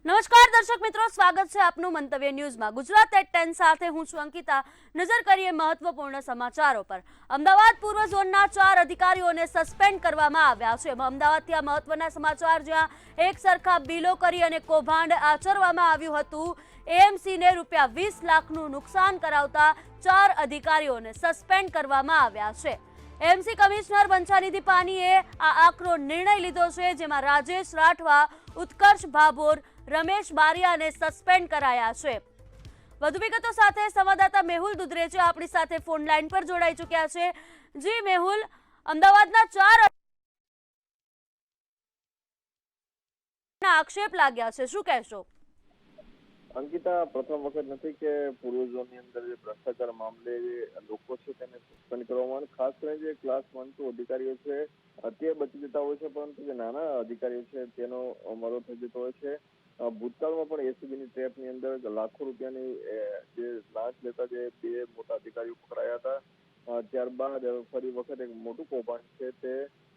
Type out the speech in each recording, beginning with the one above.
નમસ્કાર દર્શક મિત્રો, સ્વાગત છે આપનું મંતવ્ય ન્યૂઝમાં। ગુજરાત એટ 10 સાથે હું છું અંકિતા। નજર કરીએ મહત્વપૂર્ણ સમાચારો પર। અમદાવાદ પૂર્વ ઝોનના 4 અધિકારીઓને સસ્પેન્ડ કરવામાં આવ્યા છે। અમદાવાદથી આ મહત્વના સમાચાર, જ્યાં એક સરખા બિલો કરી અને કૌભાંડ આચરવામાં આવ્યું હતું। એએમસીને રૂપિયા 20 લાખનું નુકસાન કરાવતા 4 અધિકારીઓને સસ્પેન્ડ કરવામાં આવ્યા છે। એમસી કમિશનર બંછાનિધિ પાનીએ આ આકરો નિર્ણય લીધો છે, જેમાં રાજેશ રાઠવા, ઉત્કર્ષ ભાભોર, રમેશ બારિયાને સસ્પેન્ડ કરાયા છે। વધુ વિગતો સાથે સંવાદદાતા મેહુલ દુધરેજા આપણી સાથે ફોન લાઈન પર જોડાઈ ચૂક્યા છે। જી મેહુલ, અમદાવાદના 4 આક્ષેપ લાગ્યા છે, શું કહેશો? અંકિતા, પ્રથમ વખત નથી કે પૂર્વ ઝોનની અંદર જે ભ્રષ્ટાચાર મામલે જે લોકો છે તેને સસ્પેન્ડ કરવામાં આવે। ખાસ કરીને જે ક્લાસ 1 2 અધિકારીઓ છે તે બચી જતા હોય છે, પરંતુ જે નાના અધિકારીઓ છે તેનો મરો થઈ જતો હોય છે। ભૂતકાળમાં પણ એસીબીની ટ્રેપની અંદર લાખો રૂપિયાની જે લાંચ લેતા જે 2 મોટા અધિકારીઓ પકડાયા હતા। ત્યારબાદ ફરી વખત એક મોટું કૌભાંડ છે તે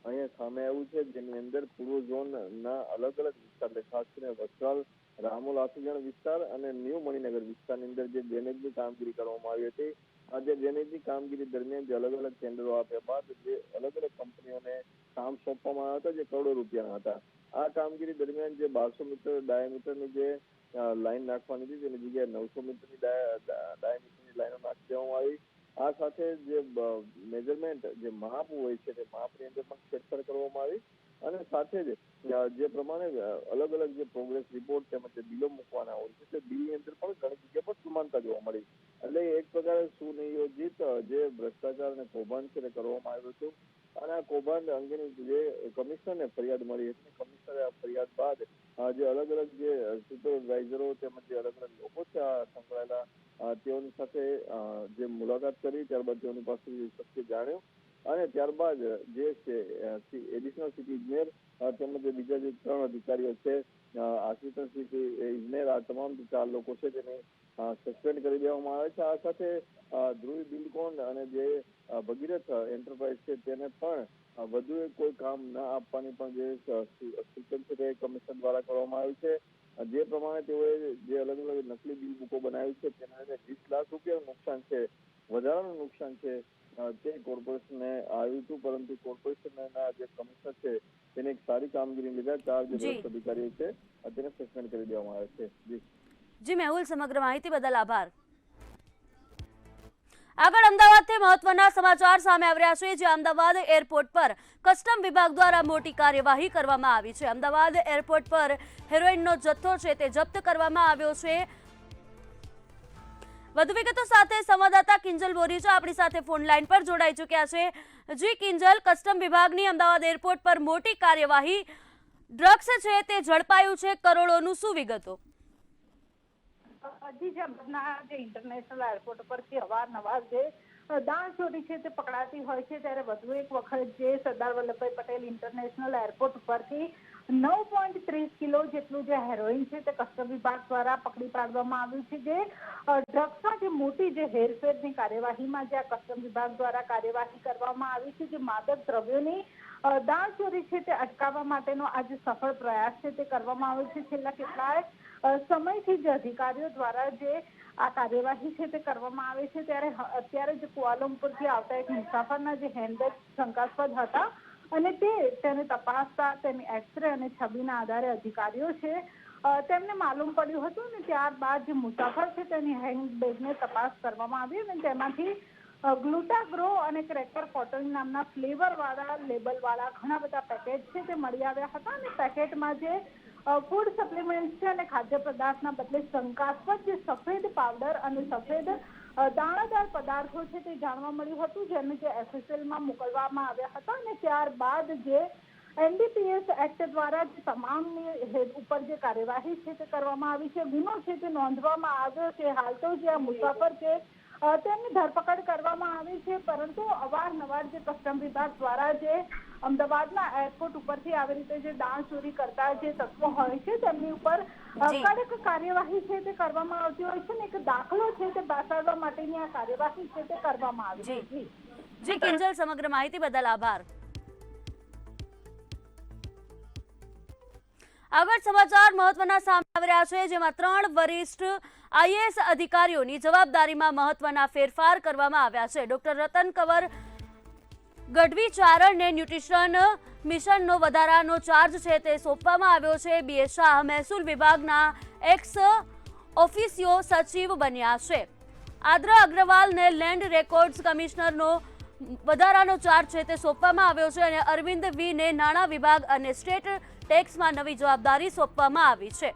અહીંયા સામે આવ્યું છે, જેની અંદર પૂર્વ ઝોનના અલગ અલગ વિસ્તાર, ખાસ કરીને વસ્ત્રાલ, રામોલ આસુજણ વિસ્તાર અને ન્યૂ મણિનગર વિસ્તારની અંદર જે ડ્રેનેજની કામગીરી કરવામાં આવી હતી। આ જે ડ્રેનેજની કામગીરી દરમિયાન જે અલગ અલગ ટેન્ડરો આપ્યા બાદ જે અલગ અલગ કંપનીઓને કામ સોંપવામાં આવ્યા હતા, જે કરોડો રૂપિયાના હતા। આ કામગીરી દરમિયાન જે 1200 મીટર ડાયામીટરની જે લાઈન નાખવાની હતી, તેની જગ્યાએ 900 મીટરની ડાયામીટરની લાઈનો નાખી દેવામાં આવી। આ સાથે જે મેજરમેન્ટ, જે માપ હોય છે, તે માપની અંદર પણ ફેરફાર કરવામાં આવી અને સાથે જ જે પ્રમાણે અલગ અલગ જે પ્રોગ્રેસ રિપોર્ટ તેમજ જે બિલો મૂકવાના હોય છે, તે બિલની અંદર પણ ઘણી જગ્યા પર સમાનતા જોવા મળી। એટલે એક પ્રકારે સુનિયોજિત જે ભ્રષ્ટાચાર અને કૌભાંડ છે તે કરવામાં આવ્યું હતું અને આ કૌભાંડ અંગેની જે કમિશનરને ફરિયાદ મળી હતી, કમિશનરે આ ફરિયાદ બાદ જે અલગ અલગ જે સુપરવાઇઝરો તેમજ જે અલગ અલગ લોકો છે આ સંકળાયેલા, તેઓની સાથે જે મુલાકાત કરી, ત્યારબાદ તેઓની પાસેથી સત્ય જાણ્યું અને ત્યારબાદ જે છે એડિશનલ સિટી ઇજનેર તેમજ બીજા જે 3 અધિકારીઓ છે, આસિસ્ટન્ટ સિટી ઇજનેર, આ તમામ 4 લોકો છે તેને સસ્પેન્ડ કરી દેવામાં આવે છે। આ સાથે ધ્રુવી બિલ્ડકોન અને જે ભગીરથ એન્ટરપ્રાઇઝ છે તેને પણ વધુ કોઈ કામ ન આપવાની પણ જે સૂચન છે તે કમિશન દ્વારા કરવામાં આવ્યું છે। જે પ્રમાણે તેઓએ જે અલગ અલગ નકલી બિલ બુકો બનાવી છે તેના લીધે 20 લાખ રૂપિયાનું નુકસાન છે, વધારાનું નુકસાન છે તે કોર્પોરેશનને આવ્યું હતું, પરંતુ કોર્પોરેશનના જે કમિશનર છે તેને એક સારી કામગીરી લીધા 4 જે ભ્રષ્ટ અધિકારીઓ છે તેને સસ્પેન્ડ કરી દેવામાં આવે છે। જી મેહુલ, સમગ્ર માહિતી બદલ આભાર। આગળ અમદાવાદથી મહત્વના સમાચાર સામે આવી રહ્યા છે, જે અમદાવાદ એરપોર્ટ પર કસ્ટમ વિભાગ દ્વારા મોટી કાર્યવાહી કરવામાં આવી છે। અમદાવાદ એરપોર્ટ પર હેરોઇનનો જથ્થો છે તે જપ્ત કરવામાં આવ્યો છે। વધુ વિગતો સાથે સંવાદદાતા કિંજલ બોરીજા આપણી સાથે ફોન લાઈન પર જોડાઈ ચૂક્યા છે। જી કિંજલ, કસ્ટમ વિભાગની અમદાવાદ એરપોર્ટ પર મોટી કાર્યવાહી, ડ્રગ્સ છે તે ઝડપાયું છે, કરોડોનું શું વિગતો? જે ઇન્ટરનેશનલ એરપોર્ટ પરથી અવારનવાર જે દાણચોરી છે તે પકડાતી હોય છે, ત્યારે વધુ એક વખત જે સરદાર વલ્લભભાઈ પટેલ ઇન્ટરનેશનલ એરપોર્ટ પરથી 9.30 કિલો જેટલું જે હેરોઇન છે તે કસ્ટમ વિભાગ દ્વારા પકડી પાડવામાં આવ્યું છે। જે ડ્રગ્સમાં જે મોટી જે હેરફેરની કાર્યવાહીમાં જે કસ્ટમ વિભાગ દ્વારા કાર્યવાહી કરવામાં આવી છે, જે માદક દ્રવ્યોની દાણચોરી છે તે અટકાવવા માટેનો આજે સફળ પ્રયાસ છે તે કરવામાં આવ્યો છે। છેલ્લા કેટલાય સમયથી જે અધિકારીઓ દ્વારા જે આ કાર્યવાહી છે તે કરવામાં આવે છે, ત્યારે અત્યારે જે કુઆલાલંપુરથી આવતા એક મુસાફરના જે હેન્ડબેગ શંકાસ્પદ હતા અને તેને તપાસતા તેની એક્સરે અને છબીના આધારે અધિકારીઓ છે તેમને માલુમ પડ્યું હતું અને ત્યારબાદ જે મુસાફર છે તેની હેન્ડબેગને તપાસ કરવામાં આવી અને તેમાંથી ગ્લુટાગ્રો અને ક્રેકર કોટન નામના ફ્લેવરવાળા લેબલવાળા ઘણા બધા પેકેટ છે તે મળી આવ્યા હતા અને પેકેટમાં જે ફૂડ સપ્લિમેન્ટ છે અને ખાદ્ય પદાર્થના બદલે શંકાસ્પદ જે સફેદ પાવડર અને સફેદ દાણાદાર પદાર્થો છે તે જાણવા મળ્યું હતું, જેને જે એફએસએલમાં મોકલવામાં આવ્યા હતા અને ત્યારબાદ જે એનડીપીએસ એક્ટ દ્વારા જે તમામની ઉપર જે કાર્યવાહી છે તે કરવામાં આવી છે, ગુનો છે તે નોંધવામાં આવ્યો છે। હાલ તો જે આ મુસાફર છે તેમની ધરપકડ કરવામાં આવી છે, પરંતુ અવારનવાર જે કસ્ટમ વિભાગ દ્વારા જે અમદાવાદના એરપોર્ટ ઉપરથી આવી રીતે જે દાણચોરી કરતા જે તત્વો હોય છે તેમની ઉપર કડક કાર્યવાહી છે તે કરવામાં આવતી હોય છે ને એક દાખલો છે તે બેસાડવા માટેની આ કાર્યવાહી છે તે કરવામાં આવી છે। જી કિંજલ, સમગ્ર માહિતી બદલ આભાર। આગળ સમાચાર મહત્વના સામે આવી રહ્યા છે, જેમાં 3 વરિષ્ઠ આઈએએસ અધિકારીઓની જવાબદારીમાં મહત્વના ફેરફાર કરવામાં આવ્યા છે. ડોક્ટર રતન કંવર ગઢવી ચારણને ન્યુટ્રિશન મિશનનો વધારાનો ચાર્જ છે તે સોંપવામાં આવ્યો છે. બી.એ. શાહ મહેસૂલ વિભાગના એક્સ ઓફિસિયો સચિવ બન્યા છે. આદ્રા અગ્રવાલને લેન્ડ રેકોર્ડ્સ કમિશનરનો વધારાનો ચાર્જ છે તે સોંપવામાં આવ્યો છે અને અરવિંદ વીને નાણાં વિભાગ અને સ્ટેટ ટેક્સમાં નવી જવાબદારી સોંપવામાં આવી છે.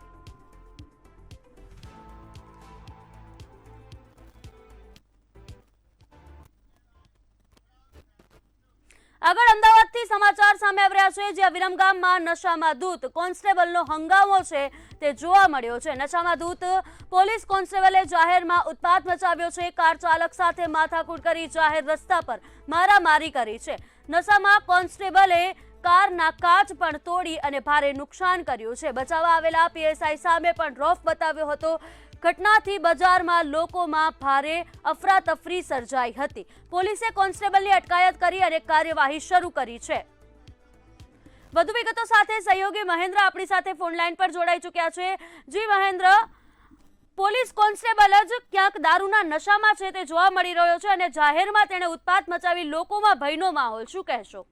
આગળ અમદાવાદથી સમાચાર સામે આવી રહ્યા છે, જ્યાં વિરમગામમાં નશામાં ધૂત કોન્સ્ટેબલનો હંગામો છે તે જોવા મળ્યો છે. નશામાં ધૂત પોલીસ કોન્સ્ટેબલે જાહેરમાં ઉત્પાત મચાવ્યો છે. કાર ચાલક સાથે માથાકૂટ કરી જાહેર રસ્તા પર મારામારી કરી છે. નશામાં કોન્સ્ટેબલે કારના કાચ પણ તોડી અને ભારે નુકસાન કર્યું છે. બચાવવા આવેલા પીએસઆઈ સામે પણ રોફ બતાવ્યો હતો. ઘટનાથી બજારમાં લોકોમાં ભારે અફરાતફરી સર્જાઈ હતી. પોલીસે કોન્સ્ટેબલની અટકાયત કરી અને કાર્યવાહી શરૂ કરી છે. વધુ વિગતો સાથે સહયોગી મહેન્દ્ર આપણી સાથે ફોન લાઈન પર જોડાઈ ચૂક્યા છે. જી મહેન્દ્ર, પોલીસ કોન્સ્ટેબલ જ ક્યાંક દારૂના નશામાં છે તે જોવા મળી રહ્યો છે અને જાહેરમાં તેણે ઉત્પાત મચાવી લોકોમાં ભયનો માહોલ, શું કહેશો?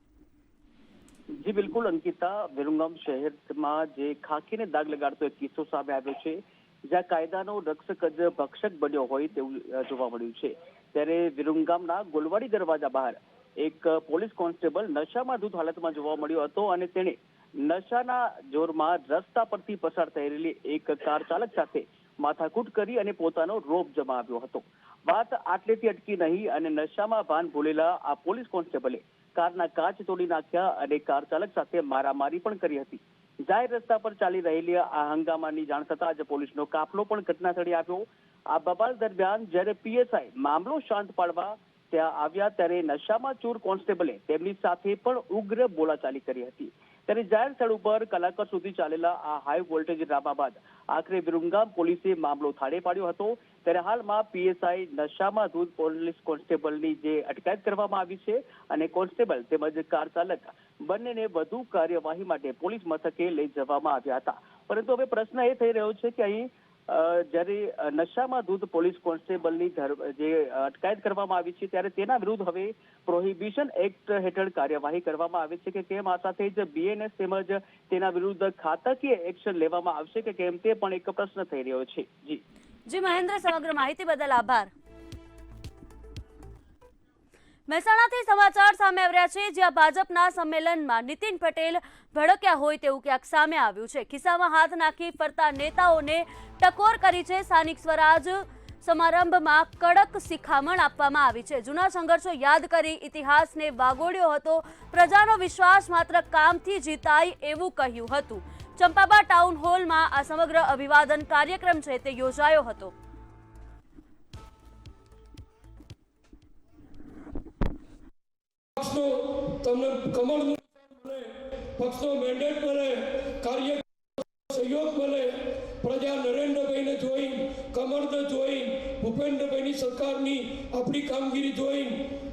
જી બિલકુલ અંકિતા, વિરમગામ શહેરમાં જે ખાખીને દાગ લગાડતો એક કિસ્સો સામે આવ્યો છે, જ્યાં કાયદાનો રક્ષક જ ભક્ષક બન્યો હોય તેવું જોવા મળ્યું છે. ત્યારે વિરમગામના ગોલવાડી દરવાજા બહાર એક પોલીસ કોન્સ્ટેબલ નશામાં ધૂત હાલતમાં જોવા મળ્યો હતો અને તેણે નશાના જોરમાં રસ્તા પરથી પસાર થઈ રહેલી એક કાર ચાલક સાથે માથાકૂટ કરી અને પોતાનો રોપ જમાવ્યો હતો. વાત આટલેથી અટકી નહીં અને નશામાં ભાન ભૂલેલા આ પોલીસ કોન્સ્ટેબલે કારના કાચ તોડી નાખ્યા અને કાર ચાલક સાથે મારામારી પણ કરી હતી. જાહેર રસ્તા પર ચાલી રહેલી આ હંગામાની જાણ થતાં જ પોલીસનો કાફલો પણ ઘટના સ્થળે આવ્યો. આ બબાલ દરમિયાન જ્યારે પીએસઆઈ મામલો શાંત પાડવા ત્યાં આવ્યા ત્યારે નશામાં ચૂર કોન્સ્ટેબલે તેમની સાથે પણ ઉગ્ર બોલાચાલી કરી હતી. ત્યારે જાહેર સ્થળ ઉપર કલાકો સુધી ચાલેલા આ હાઈ વોલ્ટેજ ડ્રામા બાદ આખરે વિરમગામ પોલીસે મામલો થાળે પાડ્યો હતો. ત્યારે હાલમાં પીએસઆઈ નશામાં ધૂત પોલીસ કોન્સ્ટેબલની જે અટકાયત કરવામાં આવી છે અને કોન્સ્ટેબલ તેમજ કાર ચાલક બંનેને વધુ કાર્યવાહી માટે પોલીસ મથકે લઈ જવામાં આવ્યા હતા. પરંતુ હવે પ્રશ્ન એ થઈ રહ્યો છે કે અહીં જ્યારે નશામાં ધૂત પોલીસ કોન્સ્ટેબલની જે અટકાયત કરવામાં આવી છે ત્યારે તેના વિરુદ્ધ હવે પ્રોહિબિશન એક્ટ હેઠળ કાર્યવાહી કરવામાં આવે છે કે કેમ, આ સાથે જ બીએનએસ તેમજ તેના વિરુદ્ધ ખાતાકીય એક્શન લેવામાં આવશે કે કેમ, તે પણ એક પ્રશ્ન થઈ રહ્યો છે. જી મહેન્દ્ર, સમગ્ર માહિતી બદલ આભાર. મહેસાણાથી સમાચાર સામે આવી રહ્યા છે, જ્યાં ભાજપના સંમેલનમાં નીતિન પટેલ ભડક્યા હોય તેવું ક્યાંક સામે આવ્યું છે. ખિસ્સામાં હાથ નાખી ફરતા નેતાઓને ટકોર કરી છે. સ્થાનિક સ્વરાજ સમારંભમાં કડક શિખામણ આપવામાં આવી છે. જૂના સંઘર્ષો યાદ કરી ઇતિહાસને વાગોડ્યો હતો. પ્રજાનો વિશ્વાસ માત્ર કામથી જીતાય એવું કહ્યું હતું. ચંપાબા ટાઉન હોલમાં આ સમગ્ર અભિવાદન કાર્યક્રમ છે તે યોજાયો હતો. તમને કમળનું મળે, પક્ષનો મેન્ડેટ મળે, કાર્ય સહયોગ મળે, પ્રજા નરેન્દ્રભાઈને જોઈ, કમળને જોઈ, ભૂપેન્દ્રભાઈની સરકારની આપણી કામગીરી જોઈ,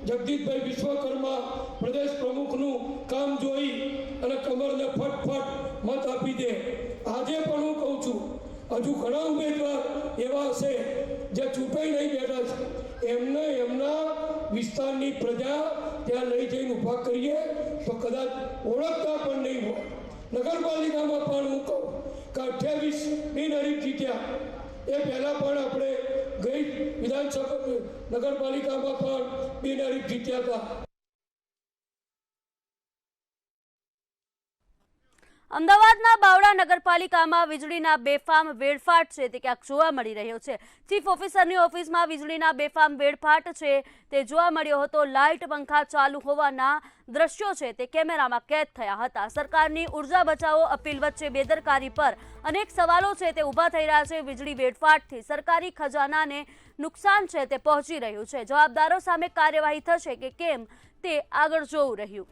જગદીશભાઈ વિશ્વકર્મા પ્રદેશ પ્રમુખનું કામ જોઈ અને કમળને ફટફટ મત આપી દે. આજે પણ હું કહું છું, હજુ ઘણા ઉમેદવાર એવા હશે જે ચૂંટાઈ નહીં બેઠા છે, એમને એમના વિસ્તારની પ્રજા ત્યાં લઈ જઈને ઊભા કરીએ તો કદાચ ઓળખતા પણ નહીં હોય. નગરપાલિકામાં પણ હું કહું કે 28 બિનહરીફ જીત્યા, એ પહેલાં પણ આપણે ગઈ વિધાનસભા નગરપાલિકામાં પણ બિનહરીફ જીત્યા હતા. અમદાવાદના બાવળા નગરપાલિકામાં વીજળીના બેફામ વેડફાટ છે તે ક્યાંક જોવા મળી રહ્યો છે. ચીફ ઓફિસરની ઓફિસમાં વીજળીના બેફામ વેડફાટ છે તે જોવા મળ્યો હતો. લાઇટ પંખા ચાલુ હોવાના દ્રશ્યો છે તે કેમેરામાં કેદ થયા હતા. સરકારની ઉર્જા બચાવો અપીલ વચ્ચે બેદરકારી પર અનેક સવાલો છે તે ઊભા થઈ રહ્યા છે. વીજળી વેડફાટથી સરકારી ખજાનાને નુકસાન છે તે પહોંચી રહ્યું છે. જવાબદારો સામે કાર્યવાહી થશે કે કેમ તે આગળ જોવું રહ્યું.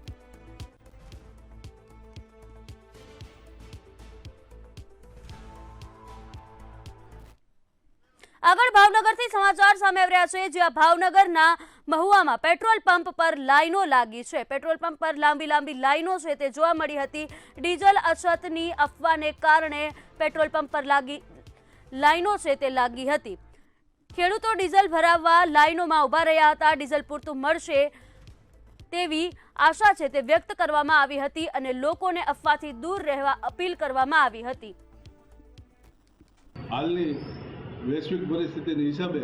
આગળ ભાવનગરથી સમાચાર સામે આવી રહ્યા છે, જ્યાં ભાવનગરના મહુવામાં પેટ્રોલ પંપ પર લાઈનો લાગી છે. પેટ્રોલ પંપ પર લાંબી લાઈનો છે તે જોવા મળી હતી. ડીઝલ અછતની અફવાને કારણે પેટ્રોલ પંપ પર લાઈનો છે તે લાગી હતી. ખેડૂતો ડીઝલ ભરાવવા લાઈનોમાં ઊભા રહ્યા હતા. ડીઝલ પૂરતું મળશે તેવી આશા છે તે વ્યક્ત કરવામાં આવી હતી અને લોકોને અફવાથી દૂર રહેવા અપીલ કરવામાં આવી હતી. હાલની વૈશ્વિક પરિસ્થિતિના હિસાબે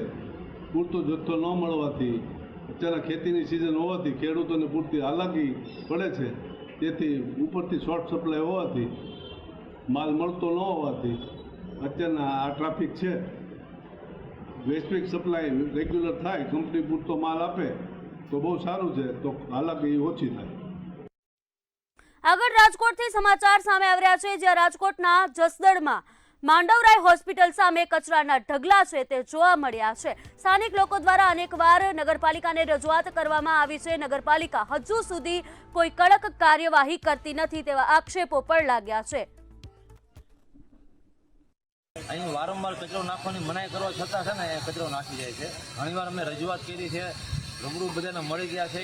પૂરતો જથ્થો ન મળવાથી અચાનક ખેતીની સિઝન હોવાથી ખેડૂતોને પૂરતી હાલાકી પડે છે. તેથી ઉપરથી શોર્ટ સપ્લાય હોવાથી માલ મળતો ન હોવાથી અત્યારના આ ટ્રાફિક છે. વૈશ્વિક સપ્લાય રેગ્યુલર થાય, કંપની પૂરતો માલ આપે તો બહુ સારું છે, તો હાલાકી ઓછી થાય. આગળ રાજકોટથી સમાચાર સામે આવી રહ્યા છે, જ્યાં રાજકોટના જસદણમાં માંડવરાય હોસ્પિટલ સામે કચરાના ઢગલા છે તે જોવા મળ્યા છે. સ્થાનિક લોકો દ્વારા અનેકવાર નગરપાલિકાને રજૂઆત કરવામાં આવી છે. નગરપાલિકા હજુ સુધી કોઈ કડક કાર્યવાહી કરતી નથી તેવા આક્ષેપો પણ લાગ્યા છે. અહીં વારંવાર કચરો નાખવાની મનાઈ કરવા છતાં છે ને એ કચરો નાખી જાય છે. ઘણીવાર અમે રજૂઆત કરી છે, રૂબરૂ બધાને મળી ગયા છે,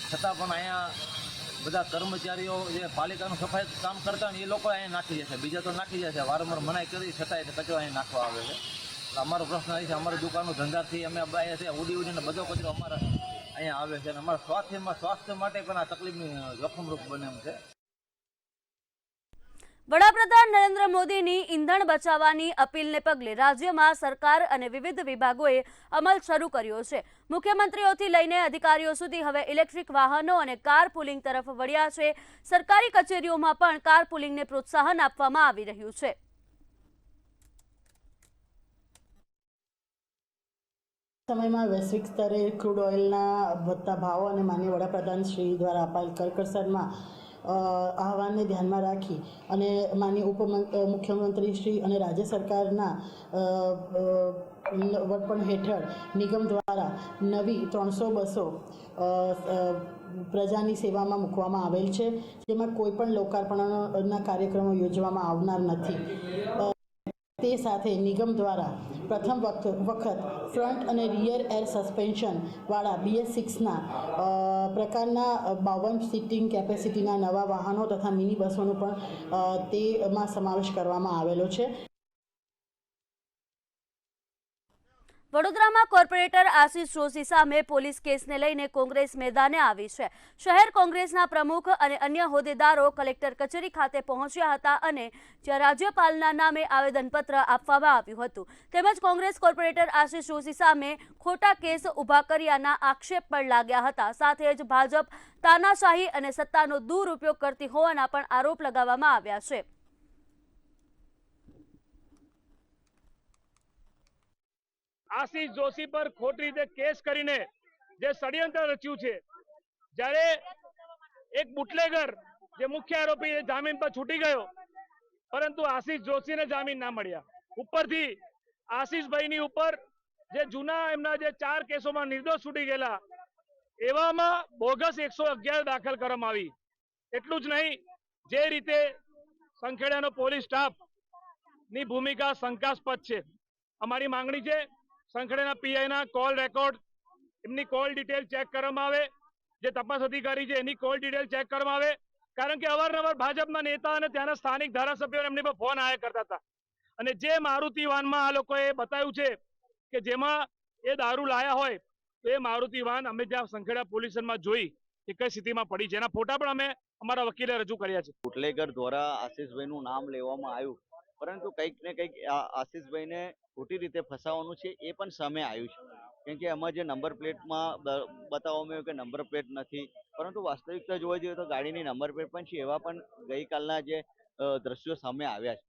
છતાં પણ અહીંયા બધા કર્મચારીઓ જે પાલિકાનું સફાઈ કામ કરતા હોય એ લોકો અહીંયા નાખી જાય છે. બીજા તો નાખી જાય છે. વારંવાર મનાઈ કરી છતાંય કચરો અહીંયા નાખવા આવે છે. અમારો પ્રશ્ન એ છે, અમારી દુકાનનું ધંધાથી અમે અહીંયા છે ઉડીને બધો કચરો અમારા અહીંયા આવે છે અને અમારા સ્વાસ્થ્ય માટે પણ આ તકલીફની જોખમરૂપ બને એમ છે. વડાપ્રધાન નરેન્દ્ર મોદીની ઈંધણ બચાવવાની અપીલને પગલે રાજ્યમાં સરકાર અને વિવિધ વિભાગોએ અમલ શરૂ કર્યો છે. મુખ્યમંત્રીઓથી લઈને અધિકારીઓ સુધી હવે ઇલેક્ટ્રિક વાહનો અને કાર પુલિંગ તરફ વળ્યા છે. સરકારી કચેરીઓમાં પણ કાર પુલિંગને પ્રોત્સાહન આપવામાં આવી રહ્યું છે. સમયમાં વૈશ્વિક સ્તરે ક્રૂડ ઓઇલના વધતા ભાવો અને માનનીય વડાપ્રધાન શ્રી દ્વારા અપાયેલ કરકસરમાં આહવાનને ધ્યાનમાં રાખી અને માનનીય મુખ્યમંત્રી શ્રી અને રાજ્ય સરકારના વડપણ હેઠળ નિગમ દ્વારા નવી 300 બસો પ્રજાની સેવામાં મૂકવામાં આવેલ છે, જેમાં કોઈ પણ લોકાર્પણના કાર્યક્રમો યોજવામાં આવનાર નથી. તે સાથે નિગમ દ્વારા પ્રથમ વખત ફ્રન્ટ અને રિયર એર સસ્પેન્શનવાળા BS6ના પ્રકારના 52 સીટિંગ કેપેસિટીના નવા વાહનો તથા મિની બસોનો પણ તેમાં સમાવેશ કરવામાં આવેલો છે. વડોદરામાં કોર્પોરેટર આશિષ જોશી સામે પોલીસ કેસને લઈને કોંગ્રેસ મેદાને આવી છે. શહેર કોંગ્રેસના પ્રમુખ અને અન્ય હોદ્દેદારો કલેક્ટર કચેરી ખાતે પહોંચ્યા હતા અને જ્યાં રાજ્યપાલના નામે આવેદનપત્ર આપવામાં આવ્યું હતું. તેમજ કોંગ્રેસ કોર્પોરેટર આશિષ જોશી સામે ખોટા કેસ ઊભા કર્યાના આક્ષેપ પણ લાગ્યા હતા. સાથે જ ભાજપ તાનાશાહી અને સત્તાનો દુરુપયોગ કરતી હોવાના પણ આરોપ લગાવવામાં આવ્યા છે. આશિષ જોશી પર ખોટી રીતે કેસ કરીને જે ષડયંત્ર રચ્યું છે, જ્યારે એક બુટલેગર જે મુખ્ય આરોપી જામીન પર છૂટી ગયો, પરંતુ આશિષ જોશીને જામીન ના મળ્યા. ઉપરથી આશિષભાઈની ઉપર જે જૂના એમના જે 4 કેસોમાં નિર્દોષ છૂટી ગયેલા, એવામાં બોગસ 111 દાખલ કરવામાં આવી. એટલું જ નહીં, જે રીતે સંખેડાનો પોલીસ સ્ટાફની ભૂમિકા શંકાસ્પદ છે. અમારી માંગણી છે, સંખેડાના પીઆઈના કોલ રેકોર્ડ, એમની કોલ ડિટેલ ચેક કરવામાં આવે. જે તપાસ અધિકારી છે એની કોલ ડિટેલ ચેક કરવામાં આવે. કારણ કે અવારનવાર ભાજપના નેતા અને ત્યાંના સ્થાનિક ધારાસભ્યો એમની પર ફોન આયા કરતા હતા. અને જે મારુતિ વાનમાં આ લોકોએ બતાવ્યું છે કે જેમાં એ દારૂ લાયા હોય, તો એ મારુતિ વાન અમે જ્યાં સંખેડા પોલીસ સ્ટેશનમાં જોઈ કે કઈ સ્થિતિમાં પડી છે. એના ફોટા પણ અમે અમારા વકીલે રજૂ કર્યા છે. બુટલેગર દ્વારા આશિષભાઈનું નામ લેવામાં આવ્યું, પરંતુ કંઈક ને કંઈક આશિષભાઈને ખોટી રીતે ફસાવાનું છે એ પણ સામે આવ્યું છે. કેમ કે એમાં જે નંબર પ્લેટમાં બતાવવામાં આવ્યું કે નંબર પ્લેટ નથી, પરંતુ વાસ્તવિકતા જોવા જઈએ તો ગાડીની નંબર પ્લેટ પણ છે. એવા પણ ગઈકાલના જે દ્રશ્યો સામે આવ્યા છે.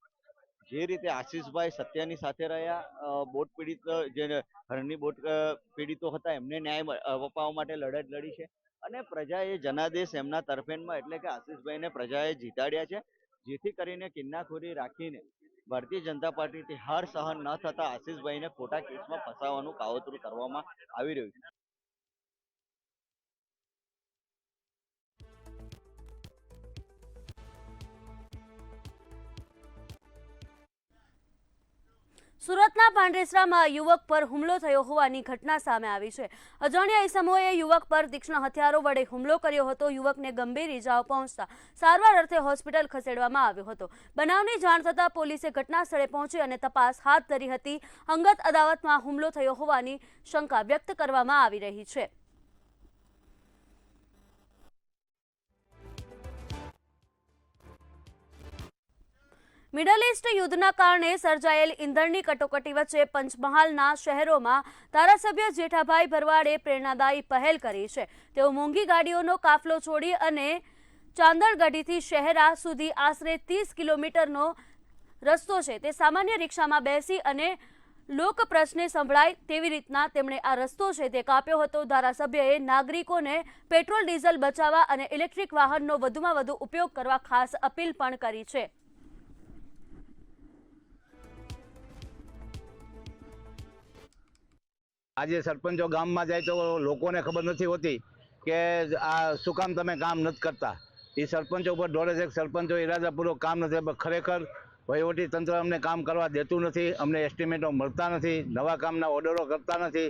જે રીતે આશિષભાઈ સત્યની સાથે રહ્યા, બોટ પીડિત જે હરની બોટ પીડિતો હતા એમને ન્યાય અપાવવા માટે લડત લડી છે અને પ્રજાએ જનાદેશ એમના તરફેણમાં એટલે કે આશિષભાઈને પ્રજાએ જીતાડ્યા છે. જેથી કરીને કિન્નાખોરી રાખીને ભારતીય જનતા પાર્ટીથી હાર સહન ન થતા આશિષભાઈને ખોટા કેસમાં ફસાવવાનું કાવતરું કરવામાં આવી રહ્યું છે. સુરતના પાંડેસરામાં યુવક પર હુમલો થયો હોવાની ઘટના સામે આવી છે. અજાણ્યા ઇસમોએ યુવક પર તીક્ષ્ણ હથિયારો વડે હુમલો કર્યો હતો. યુવકને ગંભીર ઇજાઓ પહોંચતા સારવાર અર્થે હોસ્પિટલ ખસેડવામાં આવ્યો હતો. બનાવની જાણ થતાં પોલીસે ઘટના સ્થળે પહોંચી અને તપાસ હાથ ધરી હતી. અંગત અદાવતમાં હુમલો થયો હોવાની શંકા વ્યક્ત કરવામાં આવી રહી છે. મિડલ ઇસ્ટ યુદ્ધના કારણે સર્જાયેલ ઈંધણની કટોકટી વચ્ચે પંચમહાલના શહેરોમાં ધારાસભ્ય જેઠાભાઈ ભરવાડે પ્રેરણાદાયી પહેલ કરી છે. તેઓ મોંઘી ગાડીઓનો કાફલો છોડી અને ચાંદરગઢીથી શહેરા સુધી આશરે 30 કિલોમીટરનો રસ્તો છે તે સામાન્ય રિક્ષામાં બેસી અને લોક પ્રશ્ને સંભળાય તેવી રીતના તેમણે આ રસ્તો છે તે કાપ્યો હતો. ધારાસભ્યએ નાગરિકોને પેટ્રોલ ડીઝલ બચાવવા અને ઇલેક્ટ્રિક વાહનનો વધુમાં વધુ ઉપયોગ કરવા ખાસ અપીલ પણ કરી છે. આજે સરપંચો ગામમાં જાય તો લોકોને ખબર નથી હોતી કે આ શું કામ તમે કામ નથી કરતા. એ સરપંચો ઉપર દોડે છે. સરપંચો ઇરાદાપૂર્વક કામ નથી. ખરેખર વહીવટી તંત્ર અમને કામ કરવા દેતું નથી. અમને એસ્ટિમેટો મળતા નથી. નવા કામના ઓર્ડરો કરતા નથી.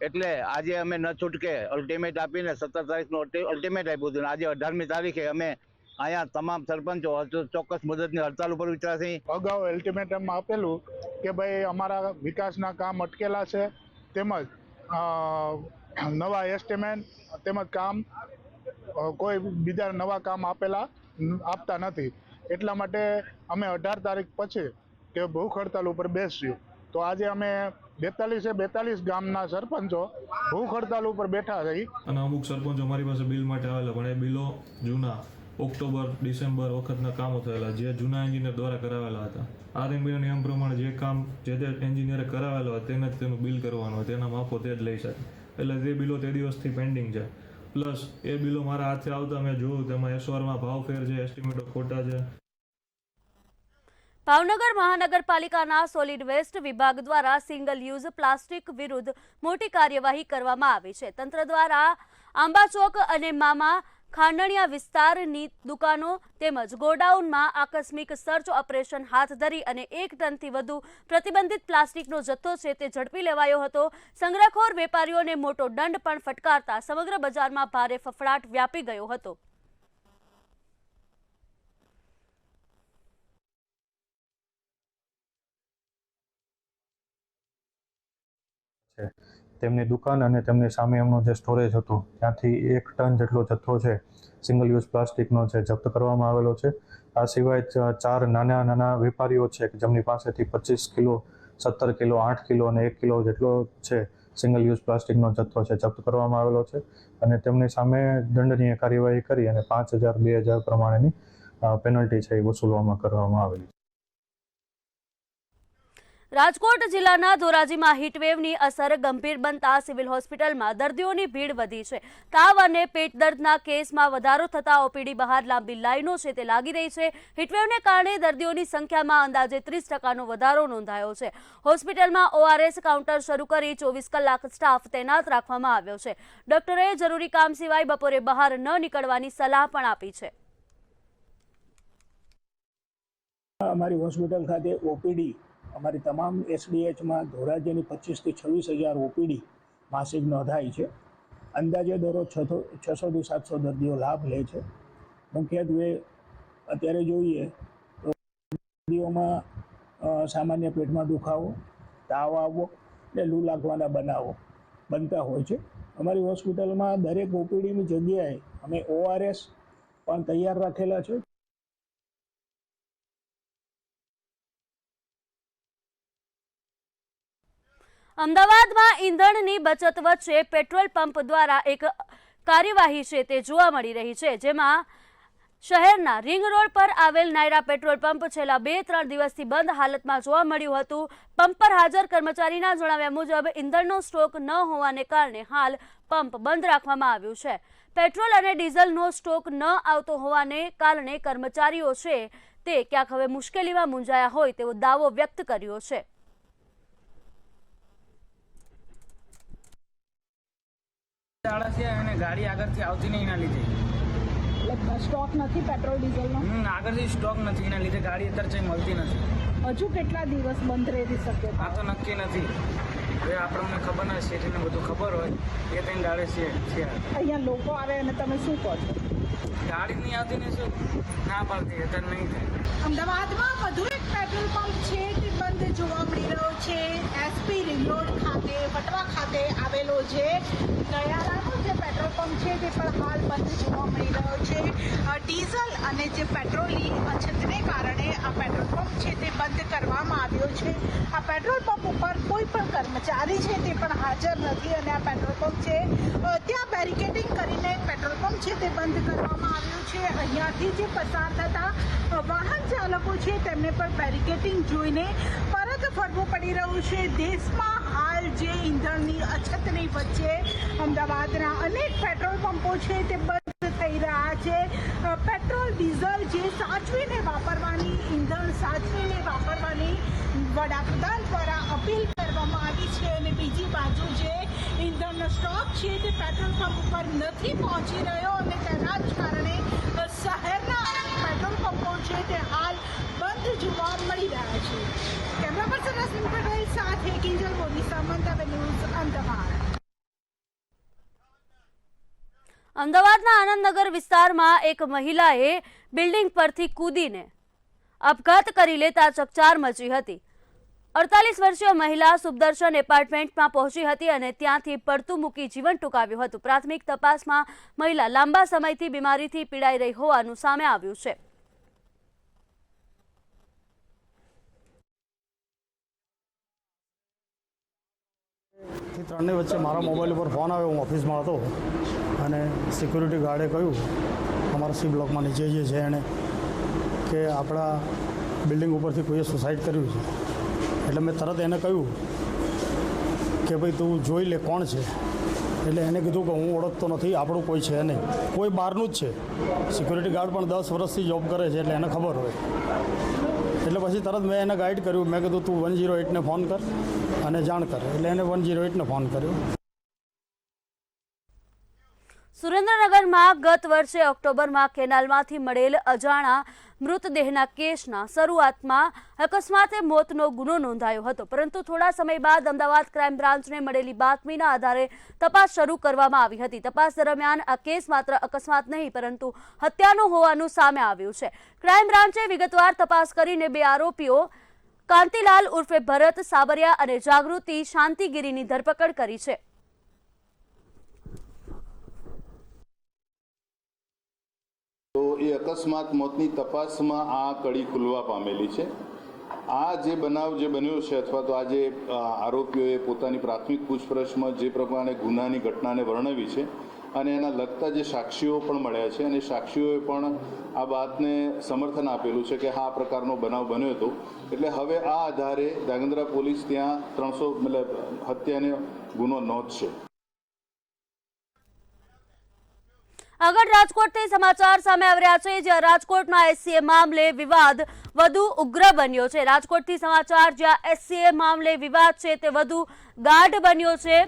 એટલે આજે અમે ન છૂટકે અલ્ટિમેટ આપીને 17 તારીખનું અલ્ટિમેટ આપ્યું હતું. આજે 18મી તારીખે અમે અહીંયા તમામ સરપંચો ચોક્કસ મુદતની હડતાલ ઉપર વિચાર છે. અગાઉ અલ્ટિમેટમમાં આપેલું કે ભાઈ અમારા વિકાસના કામ અટકેલા છે, તેમજ નવા એસ્ટિમેટ તેમજ કામ કોઈ બીજા નવા કામ આપતા નથી. એટલા માટે અમે 18 તારીખ પછી કે ભૂખ હડતાલ ઉપર બેસ્યું. તો આજે અમે 42 ગામના સરપંચો ભૂખ હડતાલ ઉપર બેઠા રહી. અને અમુક સરપંચો અમારી પાસે બિલ માટે આવેલા, પણ એ બિલો જૂના ઓક્ટોબર ડિસેમ્બર વખતના કામો થયેલા, જે જૂના એન્જિનિયર દ્વારા કરાવેલા હતા. આરએમબીના નિયમ પ્રમાણે જે કામ જે તે એન્જિનિયરે કરાવેલો હોય તેને જ તેનું બિલ કરવાનું હોય, તેના માફો તે જ લઈ શકે. એટલે તે બિલો તે દિવસથી પેન્ડિંગ છે. પ્લસ એ બિલો મારા હાથે આવતા મેં જોયું તેમાં એસવારમાં ભાવ ફેર છે, એસ્ટિમેટો ખોટા છે. ભાવનગર મહાનગરપાલિકાના સોલિડ વેસ્ટ વિભાગ દ્વારા સિંગલ યુઝ પ્લાસ્ટિક વિરુદ્ધ મોટી કાર્યવાહી કરવામાં આવી છે. તંત્ર દ્વારા આંબાચોક અને મામા ખાંડણિયા વિસ્તારની દુકાનો તેમજ ગોડાઉનમાં આકસ્મિક સર્ચ ઓપરેશન હાથ ધરી અને 1 ટનથી વધુ પ્રતિબંધિત પ્લાસ્ટિકનો જથ્થો છે તે ઝડપી લેવાયો હતો. સંગ્રહખોર વેપારીઓને મોટો દંડ પણ ફટકારતા સમગ્ર બજારમાં ભારે ફફડાટ વ્યાપી ગયો હતો. તેમની દુકાન અને તેમની સામે એમનો જે સ્ટોરેજ હતો ત્યાંથી 1 ટન જેટલો જથ્થો છે સિંગલ યુઝ પ્લાસ્ટિકનો છે જપ્ત કરવામાં આવેલો છે. આ સિવાય 4 નાના વેપારીઓ છે કે જેમની પાસેથી 25 કિલો, 17 કિલો, 8 કિલો અને 1 કિલો જેટલો છે સિંગલ યુઝ પ્લાસ્ટિકનો જથ્થો છે જપ્ત કરવામાં આવેલો છે. અને તેમની સામે દંડનીય કાર્યવાહી કરી અને 5,000, 2,000 પ્રમાણેની પેનલ્ટી છે એ વસૂલવામાં કરવામાં આવેલી. રાજકોટ જિલ્લાના ધોરાજીમાં હીટવેવની અસર ગંભીર બનતા સિવિલ હોસ્પિટલમાં દર્દીઓની ભીડ વધી છે. તાવ અને પેટ દર્દના કેસમાં વધારો થતા ઓપીડી બહાર લાંબી લાઈનો છે તે લાગી રહી છે. હીટવેવને કારણે દર્દીઓની સંખ્યામાં અંદાજે 30% વધારો નોંધાયો છે. હોસ્પિટલમાં ORS કાઉન્ટર શરૂ કરી 24 કલાક સ્ટાફ તૈનાત રાખવામાં આવ્યો છે. ડોક્ટરોએ જરૂરી કામ સિવાય બપોરે બહાર ન નીકળવાની સલાહ પણ આપી છે. અમારી હોસ્પિટલ ખાતે ઓપીડી અમારી તમામ SDHમાં ધોરાજીની 25,000 થી 26,000 ઓપીડી માસિક નોંધાઈ છે. અંદાજે દરરોજ 600 થી 700 દર્દીઓ લાભ લે છે. મુખ્યત્વે અત્યારે જોઈએ તો દર્દીઓમાં સામાન્ય પેટમાં દુખાવો, તાવ આવવો અને લૂ લાગવાના બનાવો બનતા હોય છે. અમારી હોસ્પિટલમાં દરેક ઓપીડીની જગ્યાએ અમે ORS પણ તૈયાર રાખેલા છે. અમદાવાદમાં ઈંધણની બચત વચ્ચે પેટ્રોલ પંપ દ્વારા એક કાર્યવાહી છે તે જોવા મળી રહી છે, જેમાં શહેરના રિંગ રોડ પર આવેલ નાયરા પેટ્રોલ પંપ છેલ્લા 2-3 દિવસથી બંધ હાલતમાં જોવા મળ્યું હતું. પંપ પર હાજર કર્મચારીના જણાવ્યા મુજબ ઈંધણનો સ્ટોક ન હોવાને કારણે હાલ પંપ બંધ રાખવામાં આવ્યું છે. પેટ્રોલ અને ડીઝલનો સ્ટોક ન આવતો હોવાને કારણે કર્મચારીઓ છે તે ક્યાંક હવે મુશ્કેલીમાં મૂંઝાયા હોય તેવો દાવો વ્યક્ત કર્યો છે. આળસિયા અને ગાડી આગળથી આવતી નહીં એના લીધે એટલે સ્ટોક નથી પેટ્રોલ ડીઝલનો? આગળથી સ્ટોક નથી, એના લીધે ગાડી અત્યારે મળતી નથી. હજુ કેટલા દિવસ બંધ રહી શકે? આ તો નક્કી નથી, એ આપણને ખબર ના, શેઠને બધું ખબર હોય એ ત્રણ દાડે છે. અહીંયા લોકો આવે અને તમે શું કહો છો? ગાડી નહીં આવતી ને શું ના પાડતી, અત્યારે નહીં થાય. અમદાવાદમાં વધુ એક પેટ્રોલ પંપ છે તે બંધ જોવા મળી રહ્યો છે. એસપી રિંગ રોડ ખાતે, વટવા ખાતે આવેલો છે નયારાનો જે પેટ્રોલ પંપ છે તે પણ હાલ બંધ જોવા મળી રહ્યો છે. ડીઝલ અને જે પેટ્રોલની અછતને કારણે આ પેટ્રોલ પંપ છે તે બંધ કરવામાં આવ્યો છે. આ પેટ્રોલ પંપ ઉપર કોઈ પણ કર્મચારી છે તે પણ હાજર નથી અને આ પેટ્રોલ પંપ છે ત્યાં બેરિકેડિંગ કરીને પેટ્રોલ પંપ છે તે બંધ કરવામાં આવ્યું છે. અહીંયાથી જે પસાર થતા વાહન ચાલકો છે તેમને પણ બેરિકેડિંગ જોઈને પરત ફરવું પડી રહ્યું છે. દેશમાં હાલ જે ઈંધણની અછતની વચ્ચે અમદાવાદના અનેક પેટ્રોલ પંપો છે તે બંધ થઈ રહ્યા છે. પેટ્રોલ ડીઝલ જે સાચવીને વાપરવાની, ઈંધણ સાચવીને વાપરવાની વડાપ્રધાન દ્વારા અપીલ કરવામાં આવી છે અને બીજી બાજુ જે ઈંધણનો સ્ટોક છે તે પેટ્રોલ પંપ ઉપર નથી પહોંચી રહ્યો અને તેના જ કારણે શહેરના પેટ્રોલ પંપો છે તે હાલ બંધ જોવા મળી રહ્યા છે. કેમેરા પર્સન રશ્મિ પટેલ સાથે કિંજલ મોદી, મંતવ્ય ન્યૂઝ, અમદાવાદ. અમદાવાદના આનંદનગર વિસ્તારમાં એક મહિલાએ બિલ્ડિંગ પરથી કૂદીને આપઘાત કરી લેતા ચકચાર મચી હતી. 48 વર્ષીય મહિલા સુદર્શન એપાર્ટમેન્ટમાં પહોંચી હતી અને ત્યાંથી પડતું મૂકી જીવન ટૂંકાવ્યું હતું. પ્રાથમિક તપાસમાં મહિલા લાંબા સમયથી બીમારીથી પીડાઈ રહી હોવાનું સામે આવ્યું છે. ત્રણની વચ્ચે મારા મોબાઈલ ઉપર ફોન આવ્યો, હું ઓફિસમાં હતો અને સિક્યુરિટી ગાર્ડે કહ્યું અમારા સી બ્લોકમાં નીચે જે છે એણે કે આપણા બિલ્ડિંગ ઉપરથી કોઈએ સુસાઇડ કર્યું છે. એટલે મેં તરત એને કહ્યું કે ભાઈ તું જોઈ લે કોણ છે. એટલે એને કીધું કે હું ઓળખતો નથી, આપણું કોઈ છે નહીં, કોઈ બહારનું જ છે. સિક્યુરિટી ગાર્ડ પણ 10 વર્ષથી જોબ કરે છે એટલે એને ખબર હોય. એટલે પછી તરત મેં એને ગાઈડ કર્યું, મેં કીધું તું 108ને ફોન કર અને જાણ કર. એટલે એને 108ને ફોન કર્યો. સુરેન્દ્રનગરમાં ગત વર્ષે ઓક્ટોબરમાં કેનાલમાંથી મળેલ અજાણા મૃતદેહના કેસના શરૂઆતમાં અકસ્માતે મોતનો ગુનો નોંધાયો હતો, પરંતુ થોડા સમય બાદ અમદાવાદ ક્રાઇમ બ્રાન્ચને મળેલી બાતમીના આધારે તપાસ શરૂ કરવામાં આવી હતી. તપાસ દરમિયાન આ કેસ માત્ર અકસ્માત નહીં પરંતુ હત્યાનો હોવાનું સામે આવ્યું છે. ક્રાઇમ બ્રાન્ચે વિગતવાર તપાસ કરીને 2 આરોપીઓ કાંતિલાલ ઉર્ફે ભરત સાબરિયા અને જાગૃતિ શાંતિગીરીની ધરપકડ કરી છે. તો એ અકસ્માત મોતની તપાસમાં આ કડી ખુલવા પામેલી છે. આ જે બનાવ જે બન્યો છે અથવા તો આ જે આરોપીઓએ પોતાની પ્રાથમિક પૂછપરછમાં જે પ્રમાણે ગુનાની ઘટનાને વર્ણવી છે અને એના લગતા જે સાક્ષીઓ પણ મળ્યા છે અને સાક્ષીઓએ પણ આ વાતને સમર્થન આપેલું છે કે હા આ પ્રકારનો બનાવ બન્યો હતો. એટલે હવે આ આધારે ધ્રાંગધ્રા પોલીસ ત્યાં 300 હત્યાનો ગુનો નોંધશે. આગળ રાજકોટથી સમાચાર સામે આવી રહ્યા છે, જ્યાં રાજકોટના એસસીએ મામલે વિવાદ વધુ ઉગ્ર બન્યો છે. રાજકોટથી સમાચાર, જ્યાં એસસીએ મામલે વિવાદ છે તે વધુ ગાઢ બન્યો છે.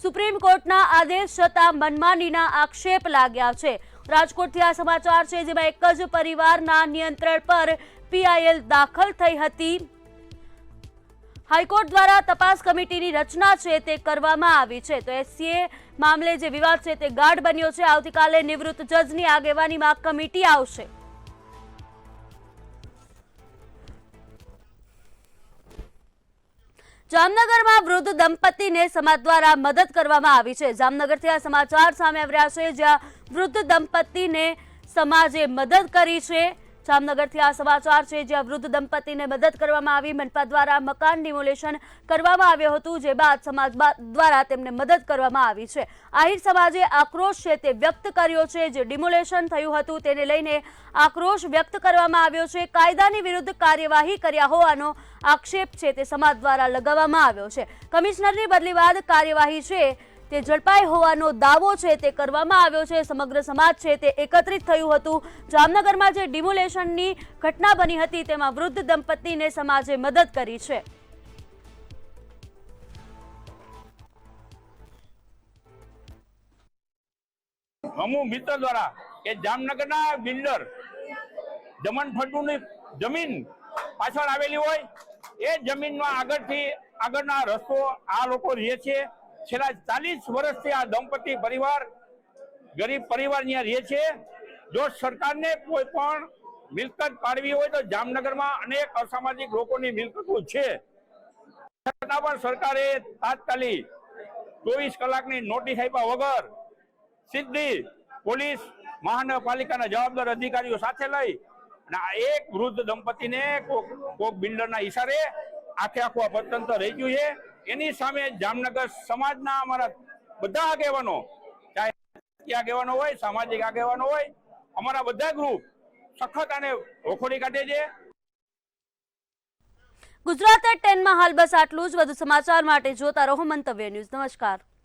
સુપ્રીમ કોર્ટના આદેશ છતાં મનમાનીના આક્ષેપ લાગ્યા છે. રાજકોટથી આ સમાચાર છે, જેમાં એક જ પરિવારના નિયંત્રણ પર પીઆઈએલ દાખલ થઈ હતી. હાઈકોર્ટ દ્વારા તપાસ કમિટીની રચના છે તે કરવામાં આવી છે. તો એસસીએ મામલે જે વિવાદ છે તે ગાઢ બન્યો છે. આવતીકાલે નિવૃત્ત જજની આગેવાનીમાં કમિટી આવશે. જામનગરમાં વૃદ્ધ દંપતીને સમાજ દ્વારા મદદ કરવામાં આવી છે. જામનગરથી આ સમાચાર સામે આવી રહ્યા છે, જ્યાં વૃદ્ધ દંપતીને સમાજે મદદ કરી છે. જામનગરથી આ સમાચાર છે, જ્યાં વૃદ્ધ દંપતીને મદદ કરવામાં આવી. મનપા દ્વારા મકાન ડિમોલેશન કરવામાં આવ્યું હતું, જે બાદ સમાજ દ્વારા તેમને મદદ કરવામાં આવી છે. આહિર સમાજે આક્રોશ છે તે વ્યક્ત કર્યો છે. જે ડિમોલેશન થયું હતું તેને લઈને આક્રોશ વ્યક્ત કરવામાં આવ્યો છે. કાયદાની વિરુદ્ધ કાર્યવાહી કર્યા હોવાનો આક્ષેપ છે તે સમાજ દ્વારા લગાવવામાં આવ્યો છે. કમિશનરની બદલી બાદ કાર્યવાહી છે તે ઝડપાઈ હોવાનો દાવો છે તે કરવામાં આવ્યો છે. સમગ્ર સમાજ છે તે એકત્રિત થયું હતું. જામનગરમાં જે ડિમોલેશનની ઘટના બની હતી તેમાં વૃદ્ધ દંપતીને સમાજે મદદ કરી છે. અમુ મિત્ર દ્વારા કે જામનગરના બિલ્ડર દમણ ફળદુની જમીન પાછળ આવેલી હોય એ જમીનમાં આગળના રસ્તો આ લોકો રહે છે. છેલ્લા 40 વર્ષથી આ દંપતી પરિવાર ગરીબ પરિવાર ત્યાં રહે છે. જો સરકારને કોઈ પણ મિલકત પાડવી હોય તો જામનગરમાં અનેક અસામાજિક લોકોની મિલકતો છે, છતાં પણ સરકારે તાત્કાલિક 24 કલાકની નોટિસ આપ્યા વગર સીધી પોલીસ મહાનગરપાલિકાના જવાબદાર અધિકારીઓ સાથે લઈ અને આ એક વૃદ્ધ દંપતીને કોક બિલ્ડરના ઈશારે આખું પતંત્ર રહી ગયું છે. એની સામે જામનગર સમાજના અમારા બધા આગેવાનો, ચાહે આગેવાનો હોય, સામાજિક આગેવાનો હોય, અમારા બધા ગ્રુપ સખત આને વખોડી કાઢે છે. ગુજરાત એટ 10 માં હાલ બસ આટલું જ. વધુ સમાચાર માટે જોતા રહો મંતવ્ય ન્યૂઝ. નમસ્કાર.